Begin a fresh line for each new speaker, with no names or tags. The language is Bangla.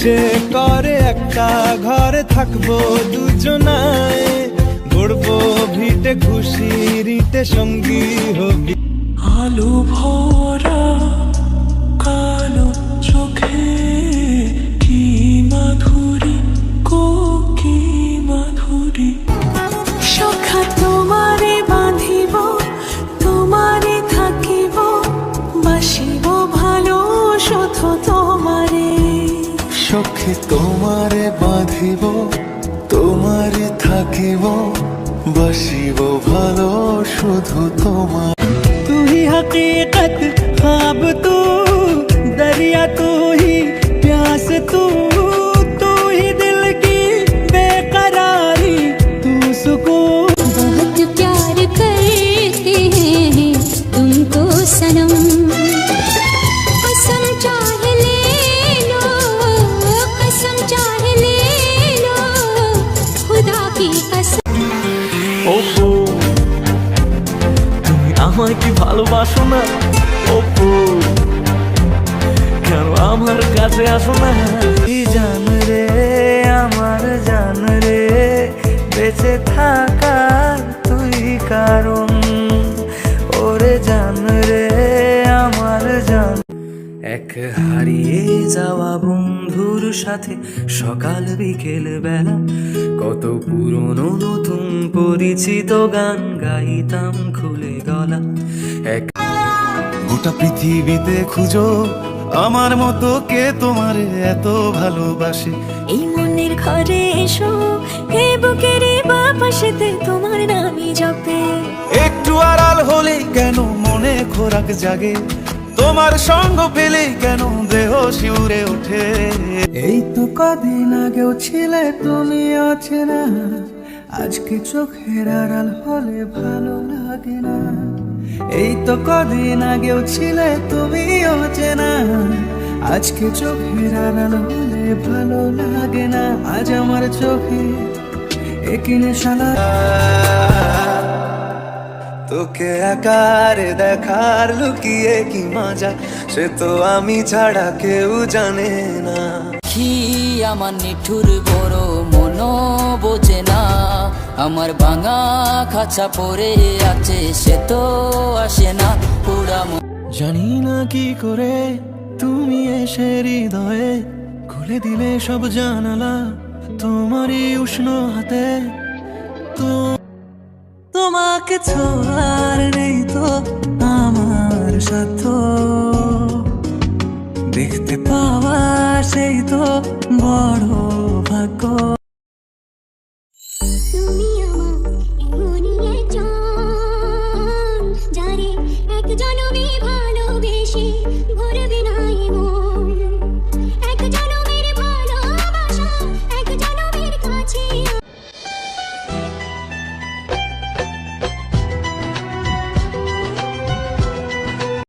ইচ্ছে করে একটা ঘরে থাকবো দুজনায়, গড়বো ভিটে খুশিতে সঙ্গী হবি।
আলো ভরা কালো চোখে কি মাধুরী গো, কি মাধুরী। সখা তোমারে বাঁধিব, তোমারে থাকিব, বাসিব ভালো শুধু তোমারে।
সখী তোমারে বাঁধিব, তোমারে থাকিব, বাসিব ভালো শুধু তোমার। तू ही हकीकत ख्वाब तू, दरिया तू ही प्यास तू, तू ही दिल की बेकरारी, तू सुकून।
बहुत प्यार करते हैं तुमको सनम, कसम चाहे ले लो, कसम चाहे ले लो, खुदा की कसम।
ওপো তুমি আমায় কি ভালোবাসো না? ওপো কেন আমার কাছে আসো না?
জান রে আমার জান রে, বেঁচে থাকার তুই কারণ, ওরে জান রে আমার জান।
এক হারিয়ে যাওয়া বন্ধুর সাথে সকাল বিকেল বেলা কত পুরনো নতুন পরিচিত গান গাইতাম খুলে গলা। এক
গোটা পৃথিবীতে খুঁজো আমার মতো কে তোমার এত ভালোবাসে।
এই মনের ঘরে এসো, হে বুকের বাপাশেতে তোমার নামই জপে।
একটু আড়াল হলেই কেন মনে খোরাক জাগে, তোমার সঙ্গ পেলেই কেন দেহ শিউরে ওঠে। এই তো কদিন আগেও ছিলে তুমি অচেনা, আজকে চোখের আড়াল হলে ভালো লাগে না। এই তো কদিন আগেও ছিলে তুমি অচেনা, আজকে চোখের আড়াল হলে ভালো লাগে না। আজ আমার চোখে একই নেশা তোকে আকারে দেখার লুকিয়ে কি মজা, সে তো আমি ছাড়া কেউ জানে না।
কি আমার নিঠুর বড় মন বোঝে না, আমার ভাঙা খাঁচা পড়ে আছে সে তো আসে না পুরা।
জানি না কি করে তুমি এসে হৃদয়ে খুলে দিলে সব জানালা, তোমারই উষ্ণ হাতে। তো তোমাকে ছোঁয়ার নেই তো আমার সাধ্য, দেখতে পাওয়া সেই তো বড় ভাগ্য।